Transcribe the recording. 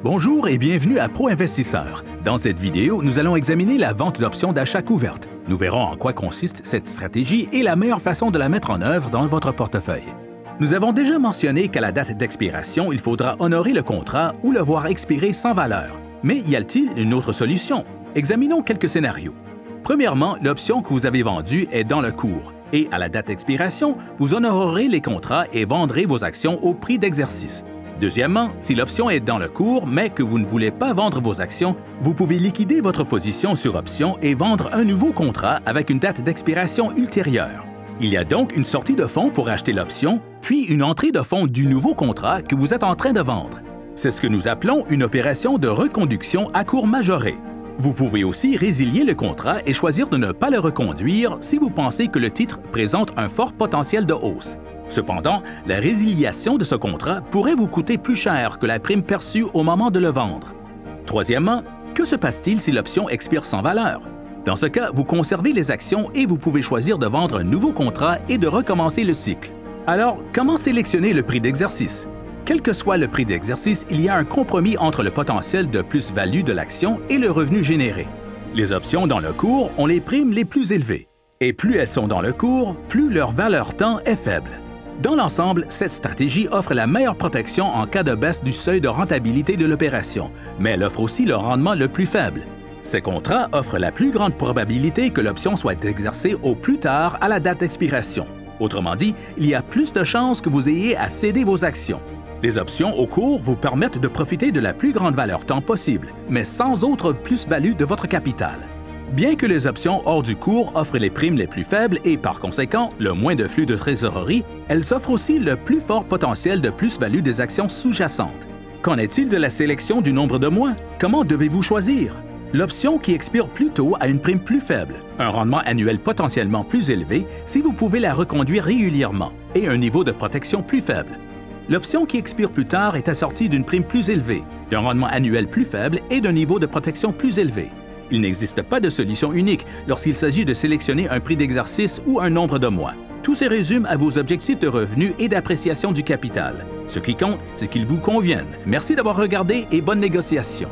Bonjour et bienvenue à Pro Investisseur. Dans cette vidéo, nous allons examiner la vente d'options d'achat couverte. Nous verrons en quoi consiste cette stratégie et la meilleure façon de la mettre en œuvre dans votre portefeuille. Nous avons déjà mentionné qu'à la date d'expiration, il faudra honorer le contrat ou le voir expirer sans valeur. Mais y a-t-il une autre solution? Examinons quelques scénarios. Premièrement, l'option que vous avez vendue est dans le cours et à la date d'expiration, vous honorerez les contrats et vendrez vos actions au prix d'exercice. Deuxièmement, si l'option est dans le cours, mais que vous ne voulez pas vendre vos actions, vous pouvez liquider votre position sur option et vendre un nouveau contrat avec une date d'expiration ultérieure. Il y a donc une sortie de fonds pour acheter l'option, puis une entrée de fonds du nouveau contrat que vous êtes en train de vendre. C'est ce que nous appelons une opération de reconduction à cours majoré. Vous pouvez aussi résilier le contrat et choisir de ne pas le reconduire si vous pensez que le titre présente un fort potentiel de hausse. Cependant, la résiliation de ce contrat pourrait vous coûter plus cher que la prime perçue au moment de le vendre. Troisièmement, que se passe-t-il si l'option expire sans valeur? Dans ce cas, vous conservez les actions et vous pouvez choisir de vendre un nouveau contrat et de recommencer le cycle. Alors, comment sélectionner le prix d'exercice? Quel que soit le prix d'exercice, il y a un compromis entre le potentiel de plus-value de l'action et le revenu généré. Les options dans le cours ont les primes les plus élevées. Et plus elles sont dans le cours, plus leur valeur temps est faible. Dans l'ensemble, cette stratégie offre la meilleure protection en cas de baisse du seuil de rentabilité de l'opération, mais elle offre aussi le rendement le plus faible. Ces contrats offrent la plus grande probabilité que l'option soit exercée au plus tard à la date d'expiration. Autrement dit, il y a plus de chances que vous ayez à céder vos actions. Les options au cours vous permettent de profiter de la plus grande valeur temps possible, mais sans autre plus-value de votre capital. Bien que les options hors du cours offrent les primes les plus faibles et, par conséquent, le moins de flux de trésorerie, elles offrent aussi le plus fort potentiel de plus-value des actions sous-jacentes. Qu'en est-il de la sélection du nombre de mois? Comment devez-vous choisir? L'option qui expire plus tôt a une prime plus faible, un rendement annuel potentiellement plus élevé si vous pouvez la reconduire régulièrement et un niveau de protection plus faible. L'option qui expire plus tard est assortie d'une prime plus élevée, d'un rendement annuel plus faible et d'un niveau de protection plus élevé. Il n'existe pas de solution unique lorsqu'il s'agit de sélectionner un prix d'exercice ou un nombre de mois. Tout se résume à vos objectifs de revenus et d'appréciation du capital. Ce qui compte, c'est qu'ils vous conviennent. Merci d'avoir regardé et bonne négociation.